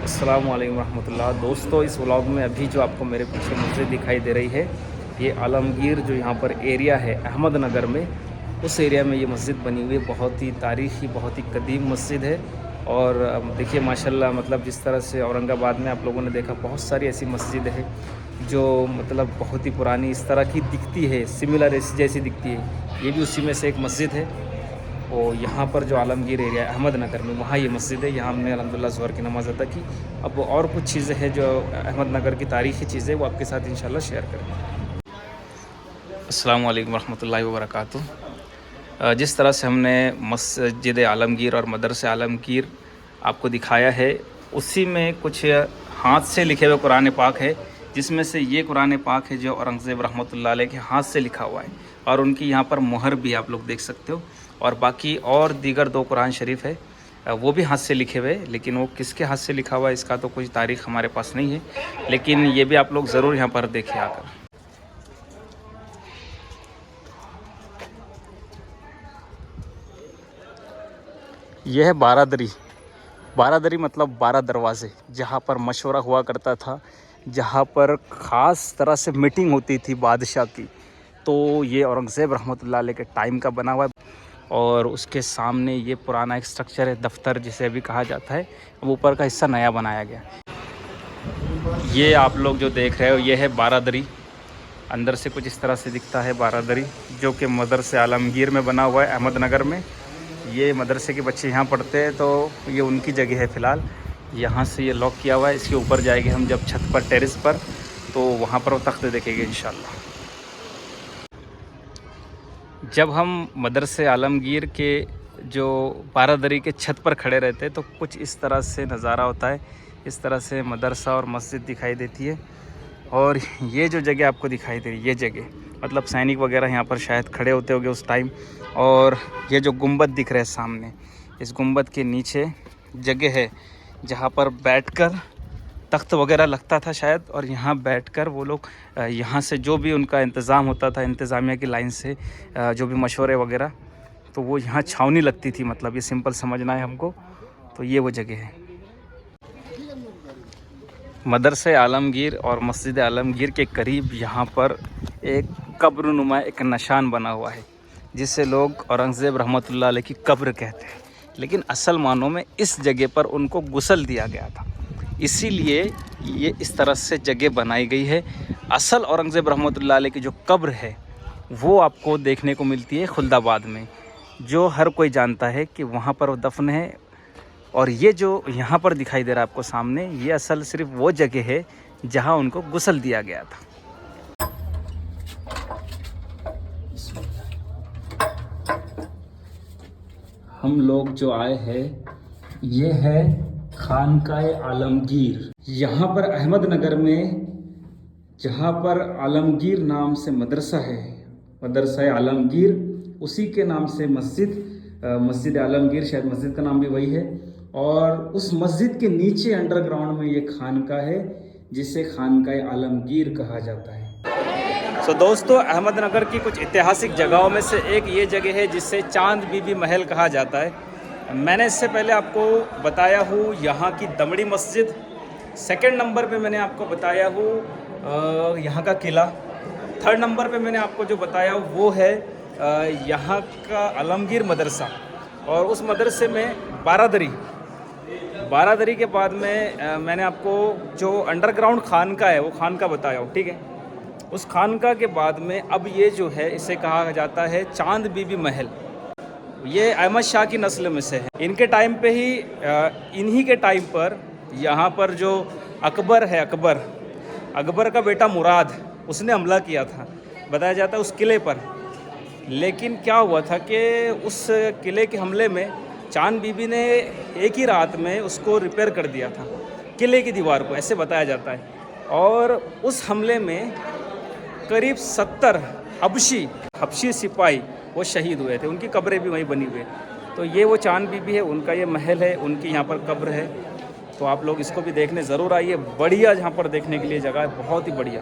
अस्सलाम वालेकुम रहमतुल्लाह। दोस्तों, इस व्लॉग में अभी जो आपको मेरे पीछे मस्जिद दिखाई दे रही है, ये आलमगीर जो यहाँ पर एरिया है अहमदनगर में, उस एरिया में ये मस्जिद बनी हुई है। बहुत ही तारीख़ी, बहुत ही कदीम मस्जिद है। और देखिए माशाल्लाह, मतलब जिस तरह से औरंगाबाद में आप लोगों ने देखा बहुत सारी ऐसी मस्जिद है जो मतलब बहुत ही पुरानी इस तरह की दिखती है, सिमिलर जैसी दिखती है। ये भी उसी में से एक मस्जिद है। और यहाँ पर जो आलमगीर एरिया है अहमदनगर में, वहाँ ये मस्जिद है। यहाँ हमने अल्हम्दुलिल्लाह ज़ोहर की नमाज़ अदा की। अब और कुछ चीज़ें हैं जो अहमदनगर की तारीख़ी चीज़ें, वो आपके साथ इंशाल्लाह शेयर करेंगे। अस्सलाम वालेकुम रहमतुल्लाहि व बरकातुहू। जिस तरह से हमने मस्जिद आलमगीर और मदरसे आलमगीर आपको दिखाया है, उसी में कुछ हाथ से लिखे हुए कुरान पाक है, जिसमें से ये कुरान पाक है जो औरंगज़ेब रहमतुल्लाह अलैह के हाथ से लिखा हुआ है। और उनकी यहाँ पर मोहर भी आप लोग देख सकते हो। और बाकी और दीगर 2 कुरान शरीफ है, वो भी हाथ से लिखे हुए, लेकिन वो किसके हाथ से लिखा हुआ है इसका तो कोई तारीख़ हमारे पास नहीं है। लेकिन ये भी आप लोग ज़रूर यहाँ पर देखें आकर। यह है बारादरी। बारादरी मतलब 12 दरवाज़े, जहाँ पर मशवरा हुआ करता था, जहाँ पर ख़ास तरह से मीटिंग होती थी बादशाह की। तो ये औरंगज़ेब रहमतुल्लाह अलैह के टाइम का बना हुआ है। और उसके सामने ये पुराना एक स्ट्रक्चर है, दफ्तर जिसे अभी कहा जाता है। अब ऊपर का हिस्सा नया बनाया गया। ये आप लोग जो देख रहे हो, ये है बारादरी। अंदर से कुछ इस तरह से दिखता है बारादरी, जो कि मदरसे आलमगीर में बना हुआ है अहमदनगर में। ये मदरसे के बच्चे यहाँ पढ़ते हैं, तो ये उनकी जगह है फ़िलहाल। यहाँ से ये लॉक किया हुआ है। इसके ऊपर जाएंगे हम जब छत पर, टेरेस पर, तो वहाँ पर वो तख्ते देखेंगे इंशाल्लाह। जब हम मदरसे आलमगीर के जो बारादरी के छत पर खड़े रहते हैं, तो कुछ इस तरह से नज़ारा होता है। इस तरह से मदरसा और मस्जिद दिखाई देती है। और ये जो जगह आपको दिखाई दे रही है, ये जगह मतलब सैनिक वगैरह यहाँ पर शायद खड़े होते होंगे उस टाइम। और ये जो गुंबद दिख रहा है सामने, इस गुंबद के नीचे जगह है जहाँ पर बैठकर तख्त वगैरह लगता था शायद। और यहाँ बैठकर वो लोग यहाँ से जो भी उनका इंतज़ाम होता था, इंतज़ामिया की लाइन से जो भी मशवरे वगैरह, तो वो यहाँ छावनी लगती थी। मतलब ये सिंपल समझना है हमको। तो ये वो जगह है। मदरसे आलमगीर और मस्जिद आलमगीर के करीब यहाँ पर एक कब्रनुमा एक निशान बना हुआ है, जिसे लोग औरंगज़ेब रहमतुल्लाह अलैह की कब्र कहते हैं। लेकिन असल मानों में इस जगह पर उनको गुस्ल दिया गया था, इसीलिए ये इस तरह से जगह बनाई गई है। असल औरंगज़ेब रहमतुल्लाह अलैह की जो कब्र है, वो आपको देखने को मिलती है खुलदाबाद में, जो हर कोई जानता है कि वहाँ पर वो दफन है। और ये जो यहाँ पर दिखाई दे रहा है आपको सामने, ये असल सिर्फ वो जगह है जहाँ उनको गुस्ल दिया गया था। हम लोग जो आए हैं, ये है खानकाए आलमगीर। यहाँ पर अहमदनगर में, जहाँ पर आलमगीर नाम से मदरसा है, मदरसा आलमगीर, उसी के नाम से मस्जिद आलमगीर, शायद मस्जिद का नाम भी वही है। और उस मस्जिद के नीचे अंडरग्राउंड में ये खानका है, जिसे खानकाए आलमगीर कहा जाता है। सो दोस्तों, अहमदनगर की कुछ ऐतिहासिक जगहों में से एक ये जगह है जिसे चांद बीबी महल कहा जाता है। मैंने इससे पहले आपको बताया हूँ यहाँ की दमड़ी मस्जिद। सेकंड नंबर पे मैंने आपको बताया हूँ यहाँ का किला। थर्ड नंबर पे मैंने आपको जो बताया वो है यहाँ का आलमगीर मदरसा। और उस मदरसे में बारादरी के बाद में मैंने आपको जो अंडरग्राउंड खानका है, वो खानका बताया हूँ, ठीक है। उस खानका के बाद में अब ये जो है, इसे कहा जाता है चांद बीबी महल। ये अहमद शाह की नस्ल में से है। इनके टाइम पे ही, इन्हीं के टाइम पर यहाँ पर जो अकबर है, अकबर का बेटा मुराद, उसने हमला किया था, बताया जाता है, उस किले पर। लेकिन क्या हुआ था कि उस किले के हमले में चांद बीबी ने एक ही रात में उसको रिपेयर कर दिया था, किले की दीवार को, ऐसे बताया जाता है। और उस हमले में करीब 70 हबशी सिपाही वो शहीद हुए थे। उनकी कब्रें भी वहीं बनी हुई है। तो ये वो चांद बीबी है, उनका ये महल है, उनकी यहाँ पर कब्र है। तो आप लोग इसको भी देखने ज़रूर आइए। बढ़िया यहाँ पर देखने के लिए जगह है, बहुत ही बढ़िया।